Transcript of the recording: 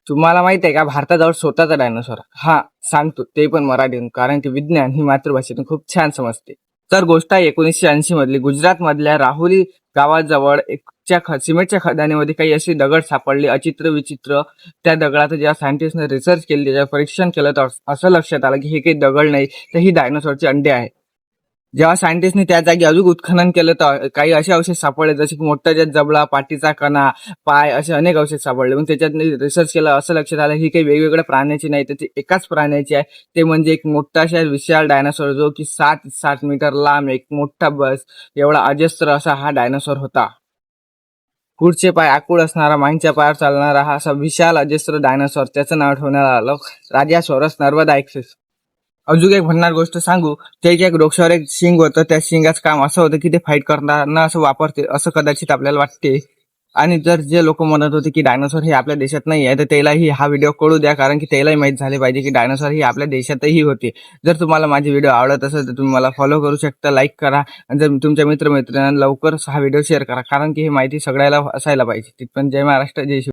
तुम्हाला माहित आहे का भारताजवळ स्वतःचा डायनोसॉर? हा, सांगतो ते पण मराठीतून, कारण की विज्ञान ही मातृभाषेतून खूप छान समजते. तर गोष्ट आहे 1980 मधली. गुजरात मधल्या राहुरी गावाजवळ सिमेंटच्या खदानीमध्ये काही असे दगड सापडले, अचित्र विचित्र. त्या दगडाचं जेव्हा सायंटिस्टने रिसर्च केली, त्याच्यावर परीक्षण केलं, तर असं लक्षात आलं की हे काही दगड नाही, तर ही डायनोसॉरचे अंडे आहे. जेव्हा सायंटिस्टने त्या जागी अजून उत्खनन केलं, तर काही असे अवशेष सापडले, जसे की मोठा जबडा, पाठीचा कणा, पाय, असे अनेक अवशेष सापडले. मग त्याच्यात रिसर्च केलं, असं लक्षात आलं ही काही वेगवेगळ्या प्राण्याची नाही, तर ती एकाच प्राण्याची आहे. ते म्हणजे एक मोठाशा विशाल डायनासोर, जो की 7 मीटर लांब, एक मोठा बस एवढा अजस्त्र असा हा डायनासोर होता. पुढचे पाय आखूड असणारा, मागच्या पायावर चालणारा हा असा विशाल अजस्त्र डायनासोर, त्याचं नाव ठेवण्यात आलं राजासोरस नर्मदा एक्सेस. अजून एक भन्नाट गोष्ट सांगू, त्याच्या एक डोक्यावर एक शिंग होतं. त्या शिंगाचं काम असं होतं की ते फाईट करताना असं वापरते, असं कदाचित आपल्याला वाटते. आणि जर जे लोक म्हणत होते की डायनोसॉर हे आपल्या देशात नाही आहे, तर त्यालाही हा व्हिडिओ कळू द्या, कारण की त्यालाही माहीत झाले पाहिजे की डायनोसॉर ही आपल्या देशातही होते. जर तुम्हाला माझे व्हिडिओ आवडत असेल तर तुम्ही मला फॉलो करू शकता, लाईक करा, आणि जर तुमच्या मित्रमैत्रिणींना लवकरच हा व्हिडिओ शेअर करा, कारण की ही माहिती सगळ्याला असायला पाहिजे. तिथपर्यंत जय महाराष्ट्र, जय शिव.